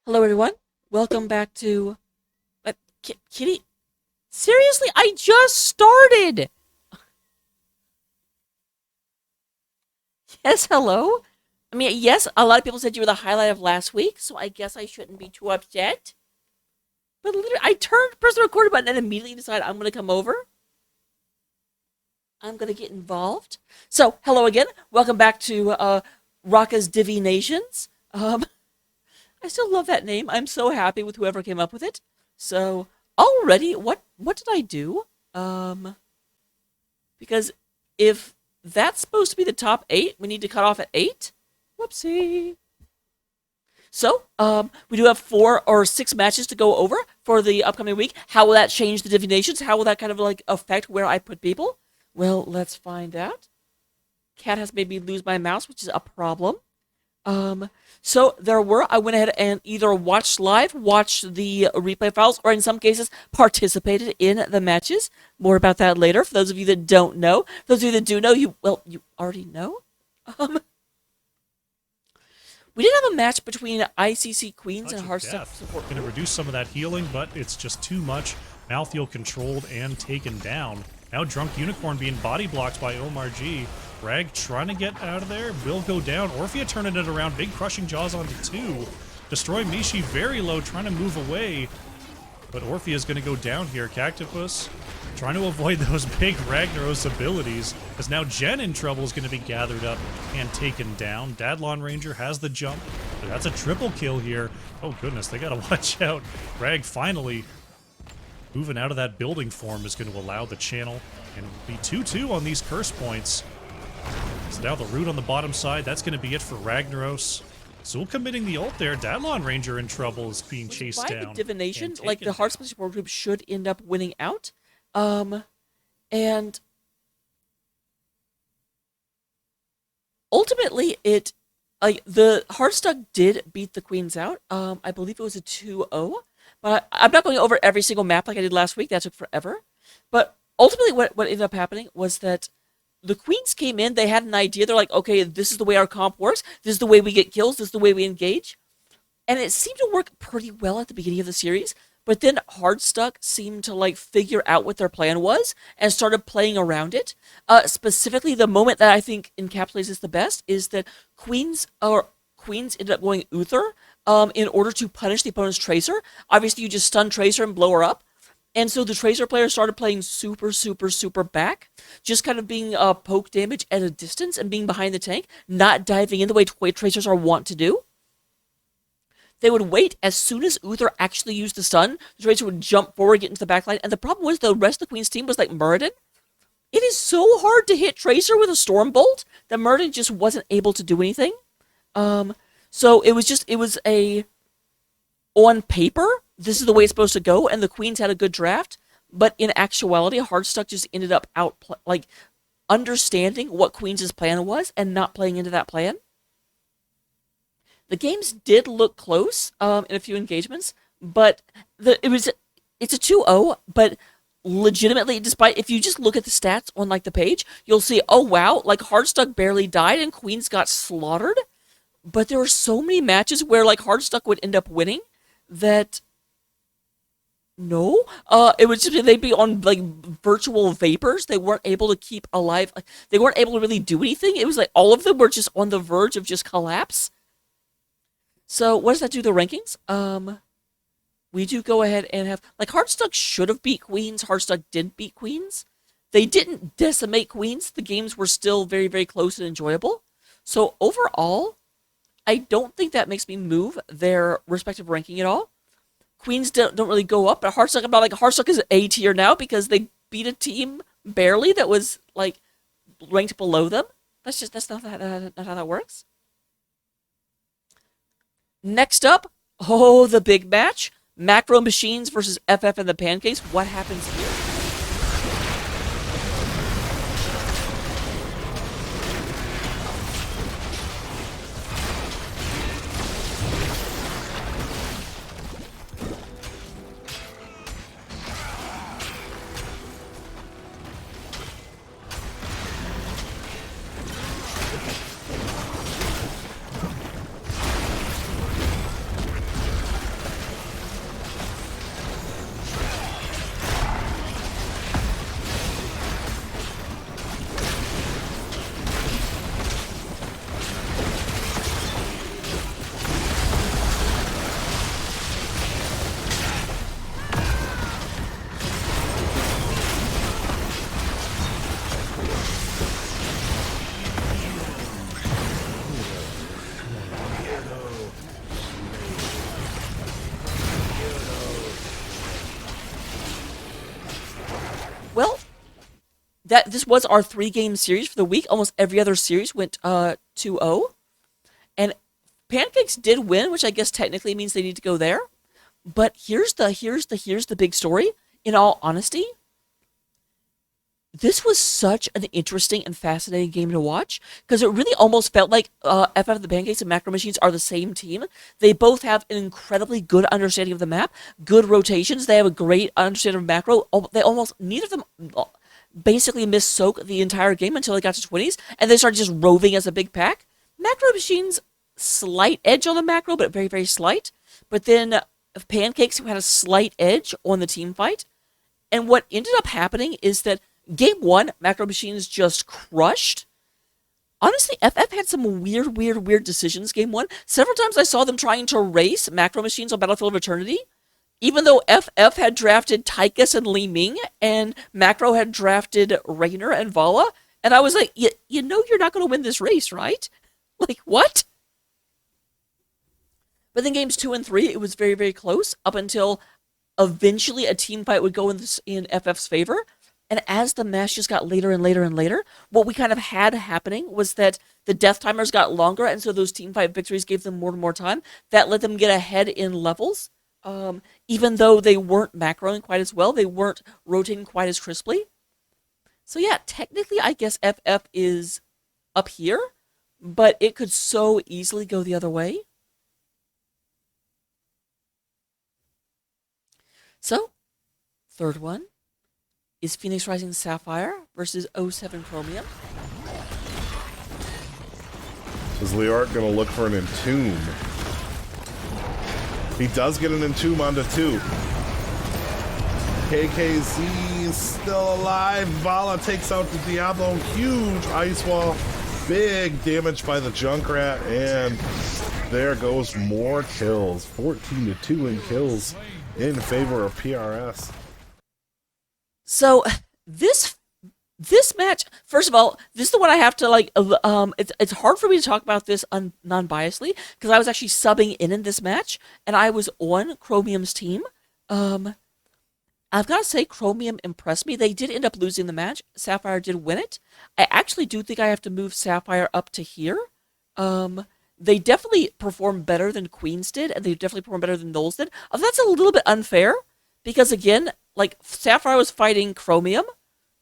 Hello, everyone. Welcome back to Kitty. Seriously, I just started. Yes, hello. I mean, yes, a lot of people said you were the highlight of last week, so I guess I shouldn't be too upset. But literally, I pressed the record button, and immediately decided I'm going to come over. I'm going to get involved. So, hello again. Welcome back to Raka's Div-E-Nations. I still love that name. I'm so happy with whoever came up with it. So, already, what did I do? Um, Because if that's supposed to be the top 8, we need to cut off at 8. Whoopsie. So, we do have 4 or 6 matches to go over for the upcoming week. How will that change the Div-E-Nations? How will that kind of like affect where I put people? Well, let's find out. Cat has made me lose my mouse, which is a problem. Um, so I went ahead and either watched live, watched the replay files, or in some cases participated in the matches. More about that later. For those of you that don't know, for those of you that do know, you already know. Um, we did have a match between ICC Queens and Hearthstone support. Going to reduce some of that healing, but it's just too much. Malthael controlled and taken down. Now Drunk Unicorn being body blocked by Omar G. Rag trying to get out of there, will go down. Orphea turning it around, big crushing jaws onto 2. Destroy Mishi very low, trying to move away. But Orphea is going to go down here. Cactopus trying to avoid those big Ragnaros abilities, as now Jen in trouble is going to be gathered up and taken down. Dadlon Ranger has the jump, but that's a triple kill here. Oh goodness, they got to watch out. Rag finally moving out of that building form is going to allow the channel and be 2-2 on these curse points. So now the root on the bottom side, that's going to be it for Ragnaros. Soul committing the ult there. Dadlon Ranger in trouble is being chased down. Divination, like the Hearthstone support group should end up winning out. And ultimately the Hearthstone did beat the Queens out. I believe it was a 2-0. But I'm not going over every single map like I did last week. That took forever. But ultimately what ended up happening was that the Queens came in, they had an idea. They're like, okay, this is the way our comp works. This is the way we get kills. This is the way we engage. And it seemed to work pretty well at the beginning of the series. But then Hardstuck seemed to like figure out what their plan was and started playing around it. Specifically, the moment that I think encapsulates this the best is that Queens ended up going Uther in order to punish the opponent's Tracer. Obviously, you just stun Tracer and blow her up. And so the Tracer player started playing super, super, super back, just kind of being poke damage at a distance and being behind the tank, not diving in the way Tracers are wont to do. They would wait. As soon as Uther actually used the stun, the Tracer would jump forward, get into the backline. And the problem was the rest of the Queen's team was like Muradin. It is so hard to hit Tracer with a Storm Bolt that Muradin just wasn't able to do anything. So it was on paper, this is the way it's supposed to go, and the Queens had a good draft, but in actuality, Hardstuck just ended up understanding what Queens' plan was and not playing into that plan. The games did look close in a few engagements, but it's a 2-0, but legitimately, despite, if you just look at the stats on like the page, you'll see, oh wow, like Hardstuck barely died and Queens got slaughtered, but there were so many matches where like Hardstuck would end up winning that it was just they'd be on like virtual vapors. They weren't able to keep alive. They weren't able to really do anything. It was like all of them were just on the verge of just collapse. So what does that do to the rankings? We do go ahead and have like Hardstuck should have beat Queens. Hardstuck didn't beat Queens. They didn't decimate Queens. The games were still very, very close and enjoyable. So overall, I don't think that makes me move their respective ranking at all. Queens don't really go up, but Hearthstuck, I'm not like Hearthstuck is A tier now because they beat a team barely that was like ranked below them. That's not how that works. Next up, the big match: Macro Machines versus FF and the Pancakes. What happens here? that this was our 3-game series for the week. Almost every other series went 2-0. And Pancakes did win, which I guess technically means they need to go there. But here's the big story. In all honesty, this was such an interesting and fascinating game to watch because it really almost felt like FF the Pancakes and Macro Machines are the same team. They both have an incredibly good understanding of the map, good rotations. They have a great understanding of macro. They almost, neither of them basically missed soak the entire game until they got to 20s, and they started just roving as a big pack. Macro Machines, slight edge on the macro, but very, very slight. But then Pancakes, who had a slight edge on the team fight. And what ended up happening is that Game 1, Macro Machines just crushed. Honestly, FF had some weird decisions Game 1. Several times I saw them trying to race Macro Machines on Battlefield of Eternity, even though FF had drafted Tychus and Li Ming, and Macro had drafted Raynor and Vala, and I was like, you know you're not going to win this race, right? Like, what? But then games 2 and 3, it was very, very close, up until eventually a team fight would go in FF's favor. And as the match just got later and later and later, what we kind of had happening was that the death timers got longer, and so those team fight victories gave them more and more time. That let them get ahead in levels, even though they weren't macroing quite as well. They weren't rotating quite as crisply. So yeah, technically I guess FF is up here, but it could so easily go the other way. So, third one is Phoenix Rising Sapphire versus 07 Chromium. Is Leoric going to look for an Entomb? He does get an Entomb onto 2. KKZ is still alive. Vala takes out the Diablo. Huge ice wall. Big damage by the Junkrat. And there goes more kills. 14-2 in kills in favor of PRS. So this match, first of all, this is the one I have to like. It's hard for me to talk about this non-biasedly because I was actually subbing in this match and I was on Chromium's team. I've got to say, Chromium impressed me. They did end up losing the match. Sapphire did win it. I actually do think I have to move Sapphire up to here. They definitely performed better than Queens did, and they definitely performed better than Knowles did. That's a little bit unfair, because again, like, Sapphire was fighting Chromium,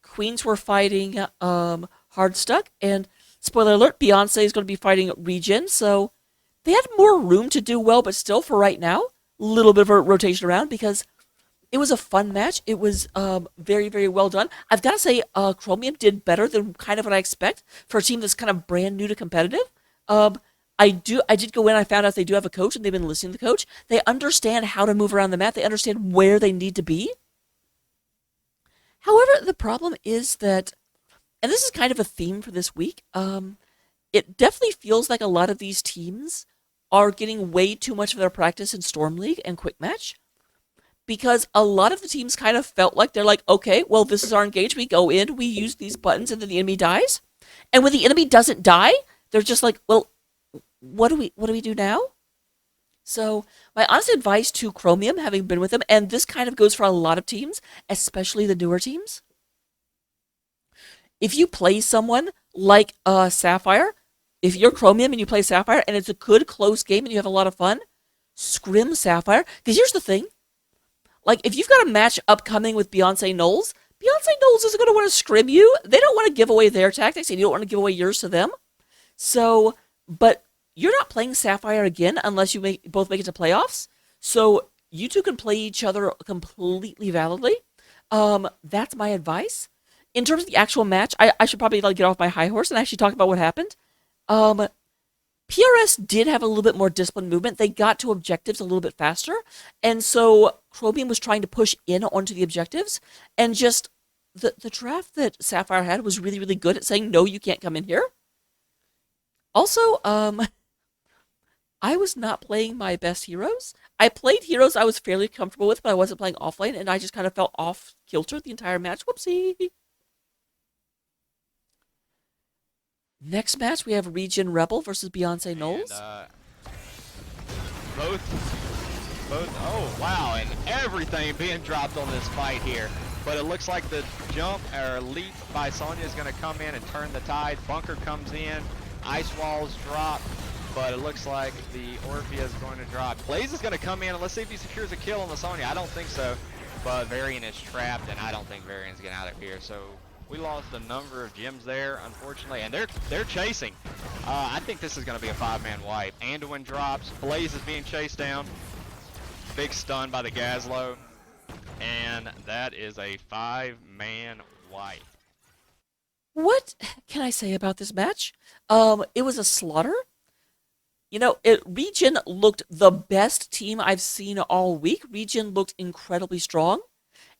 Queens were fighting Hardstuck, and spoiler alert, Beyonce is going to be fighting Regen, so they had more room to do well, but still, for right now, a little bit of a rotation around, because it was a fun match. It was very, very well done. I've got to say, Chromium did better than kind of what I expect for a team that's kind of brand new to competitive. I did go in, I found out they do have a coach, and they've been listening to the coach. They understand how to move around the map. They understand where they need to be. However, the problem is that, and this is kind of a theme for this week, it definitely feels like a lot of these teams are getting way too much of their practice in Storm League and Quick Match. Because a lot of the teams kind of felt like they're like, okay, well, this is our engage. We go in, we use these buttons, and then the enemy dies. And when the enemy doesn't die, they're just like, well, what do we do now? So my honest advice to Chromium, having been with them, and this kind of goes for a lot of teams, especially the newer teams. If you play someone like Sapphire, if you're Chromium and you play Sapphire and it's a good close game and you have a lot of fun, scrim Sapphire. Because here's the thing. Like, if you've got a match upcoming with Beyonce Knowles isn't going to want to scrim you. They don't want to give away their tactics, and you don't want to give away yours to them. So, but you're not playing Sapphire again unless you both make it to playoffs. So you two can play each other completely validly. That's my advice. In terms of the actual match, I should probably get off my high horse and actually talk about what happened. PRS did have a little bit more disciplined movement. They got to objectives a little bit faster. And so Chromium was trying to push in onto the objectives. And just the draft that Sapphire had was really, really good at saying, no, you can't come in here. Also, I was not playing my best heroes. I played heroes I was fairly comfortable with, but I wasn't playing offlane, and I just kind of felt off kilter the entire match. Whoopsie. Next match, we have Regen Rebel versus Beyonce Knowles. Both, oh wow, and everything being dropped on this fight here. but it looks like the jump or leap by Sonya is going to come in and turn the tide. Bunker comes in, ice walls drop, but it looks like the Orphea is going to drop. Blaze is going to come in, and let's see if he secures a kill on the Sonya. I don't think so, but Varian is trapped, and I don't think Varian's getting out of here. So we lost a number of gems there, unfortunately, and they're chasing. I think this is going to be a 5-man wipe. Anduin drops, Blaze is being chased down. Big stun by the Gazlo, and that is a 5-man wipe. What can I say about this match? It was a slaughter. You know, Regen looked the best team I've seen all week. Regen looked incredibly strong.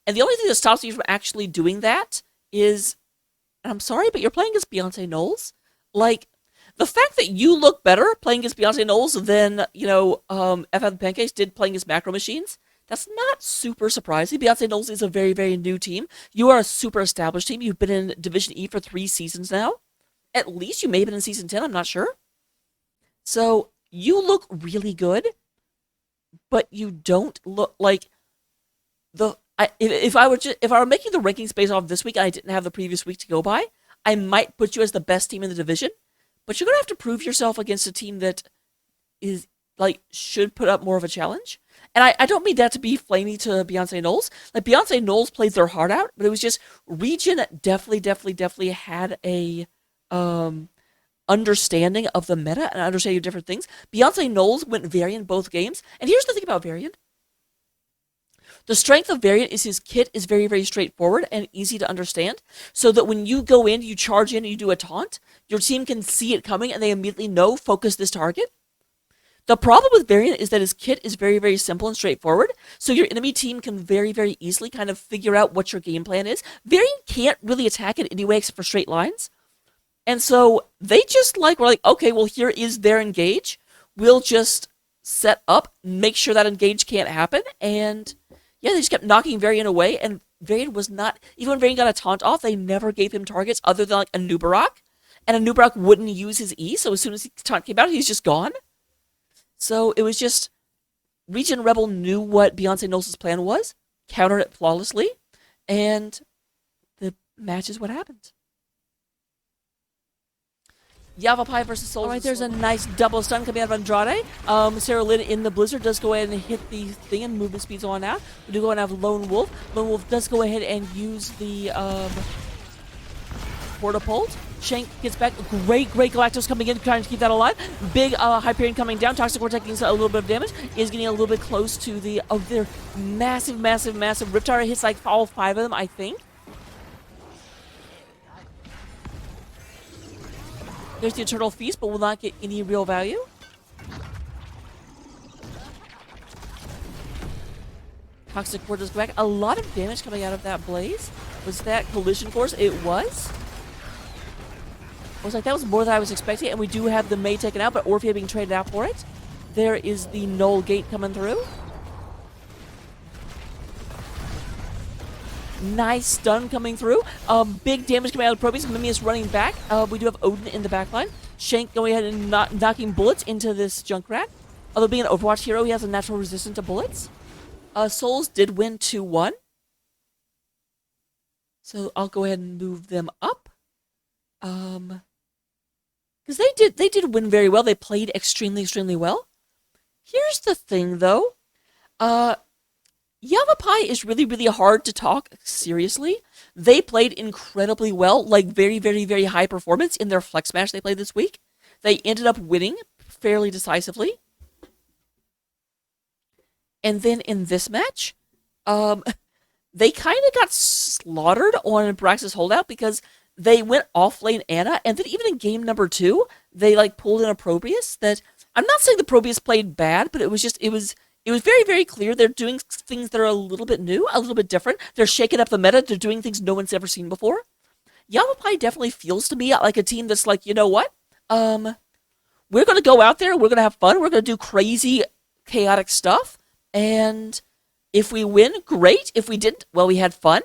And the only thing that stops me from actually doing that is, and I'm sorry, but you're playing against Beyonce Knowles. Like, the fact that you look better playing against Beyonce Knowles than, FF Pancakes did playing against Macro Machines, that's not super surprising. Beyonce Knowles is a very, very new team. You are a super established team. You've been in Division E for 3 seasons now. At least you may have been in Season 10, I'm not sure. So, you look really good, but you don't look like if I were making the rankings based off this week and I didn't have the previous week to go by, I might put you as the best team in the division. But you're gonna have to prove yourself against a team that should put up more of a challenge. And I don't mean that to be flamey to Beyonce Knowles. Like, Beyonce Knowles played their heart out, but it was just Regen definitely had a understanding of the meta and understanding of different things. Beyonce Knowles went Varian both games. And here's the thing about Varian. The strength of Varian is his kit is very, very straightforward and easy to understand, so that when you go in, you charge in, and you do a taunt, your team can see it coming and they immediately know, focus this target. The problem with Varian is that his kit is very, very simple and straightforward, so your enemy team can very, very easily kind of figure out what your game plan is. Varian can't really attack it anyway except for straight lines, and so they just were like, okay, well, here is their engage. We'll just set up, make sure that engage can't happen, and yeah, they just kept knocking Varian away, and Varian was not, even when Varian got a taunt off, they never gave him targets other than a Nubarak, and a Nubarak wouldn't use his E, so as soon as the taunt came out, he's just gone. So it was just, Regen Rebel knew what Beyonce Knowles' plan was, countered it flawlessly, and the match is what happened. Yavapai versus Souls. Alright, there's a nice double stun coming out of Andrade. Sarah Lynn in the Blizzard does go ahead and hit the thing, and movement speed's on out. We do go and have Lone Wolf. Lone Wolf does go ahead and use the Portapult. Shank gets back. Great Galactus coming in, trying to keep that alive. Big Hyperion coming down. Toxic War taking a little bit of damage. Is getting a little bit close to the their massive Riptide. Hits like all 5 of them, I think. There's the Eternal Feast, but will not get any real value. Toxic Ward does go back. A lot of damage coming out of that Blaze. Was that Collision Course? It was. I was like, that was more than I was expecting, and we do have the May taken out, but Orphea being traded out for it. There is the Null Gate coming through. Nice stun coming through. Big damage coming out of Proteus. Mimius running back. We do have Odin in the backline. Shank going ahead and knocking bullets into this Junkrat. Although being an Overwatch hero, he has a natural resistance to bullets. Souls did win 2-1. So I'll go ahead and move them up. Because they did win very well. They played extremely well. Here's the thing, though. Yavapai is really hard to talk seriously. They played incredibly well, like very high performance in their flex match they played this week. They ended up winning fairly decisively. And then in this match, they kind of got slaughtered on Brax's holdout because they went off lane Ana, and then even in game number 2, they pulled in a Proteus that, I'm not saying the Proteus played bad, but it was very clear they're doing things that are a little bit new, a little bit different. They're shaking up the meta. They're doing things no one's ever seen before. Yavapai definitely feels to me like a team that's like, you know what? We're going to go out there. We're going to have fun. We're going to do crazy, chaotic stuff. And if we win, great. If we didn't, well, we had fun.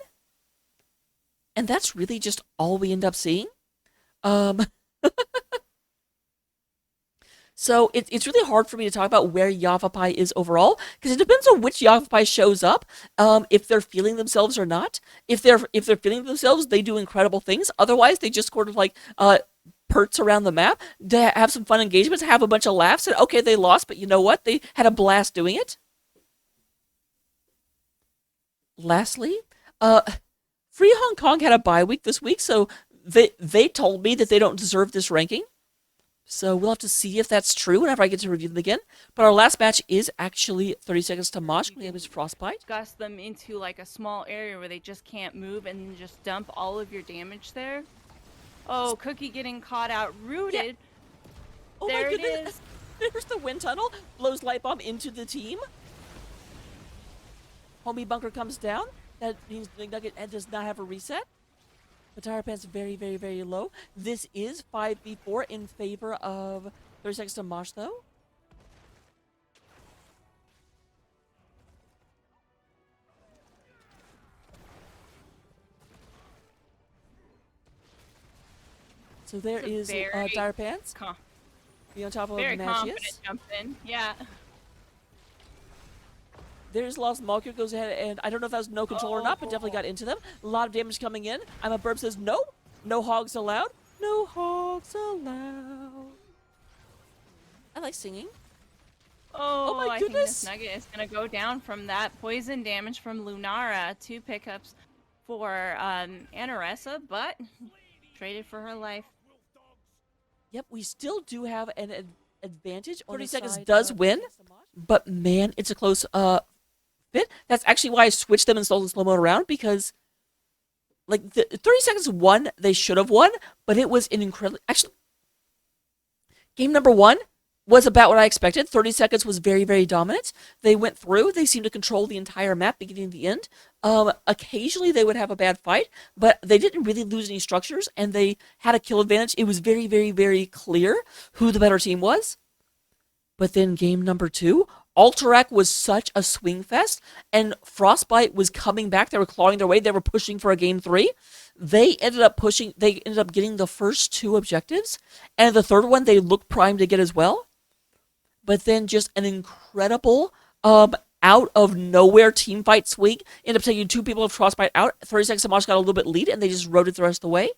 And that's really just all we end up seeing. So it's really hard for me to talk about where Yavapai is overall because it depends on which Yavapai shows up, if they're feeling themselves or not. If they're feeling themselves, they do incredible things. Otherwise, they just sort of like perts around the map to have some fun engagements, have a bunch of laughs, and okay, they lost, but you know what? They had a blast doing it. Lastly, Free Hong Kong had a bye week this week, so they told me that they don't deserve this ranking. So we'll have to see if that's true whenever I get to review them again. But our last match is actually 30 Seconds to Mosh. My name is Frostbite. Gust them into like a small area where they just can't move and then just dump all of your damage there. Oh, Cookie getting caught out, rooted. Yeah. Oh there my it goodness. is. There's the wind tunnel. Blows Light Bomb into the team. Homie Bunker comes down. That means the Nugget does not have a reset. The Tire Pant's very, very, very low. This is 5v4 in favor of 30 Seconds to Mosh, though. So there It's a is very Dire Pants. Be on top of Very confident Magius. jump in. Yeah. There's Lost Malkia goes ahead, and I don't know if that was no control or not, but definitely got into them. A lot of damage coming in. I'm a Burp says no. No hogs allowed. No hogs allowed. I like singing. Oh, my I think goodness. this Nugget is going to go down from that poison damage from Lunara. 2 pickups for Anaressa, but traded for her life. Yep, we still do have an advantage. 30 seconds side does of win, but man, it's a close fit. That's actually why I switched them and sold the slow mode around, because like the 30 seconds won, they should have won, but it was an incredible. Actually, game number 1 was about what I expected. 30 seconds was very, very dominant. They went through. They seemed to control the entire map, beginning to the end. Occasionally they would have a bad fight, but they didn't really lose any structures, and they had a kill advantage. It was very, very, very clear who the better team was. But then game number 2, Alterac was such a swing fest, and Frostbite was coming back. They were clawing their way. They were pushing for a game 3. They ended up pushing. They ended up getting the first 2 objectives, and the third one they looked primed to get as well. But then just an incredible out of nowhere team fight swing. Ended up taking 2 people of Frostbite out. 30 seconds to Mosh got a little bit lead, and they just rode it the rest of the way.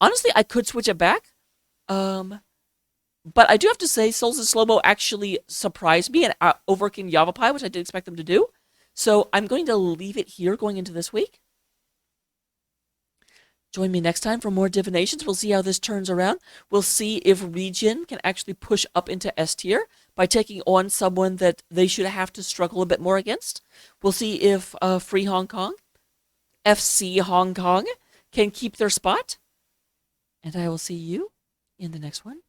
Honestly, I could switch it back. But I do have to say, Souls and Slow-Mo actually surprised me and overcame Yavapai, which I did expect them to do. So I'm going to leave it here going into this week. Join me next time for more Div-E-Nations. We'll see how this turns around. We'll see if Region can actually push up into S tier by taking on someone that they should have to struggle a bit more against. We'll see if Free Hong Kong, FC Hong Kong, can keep their spot. And I will see you in the next one.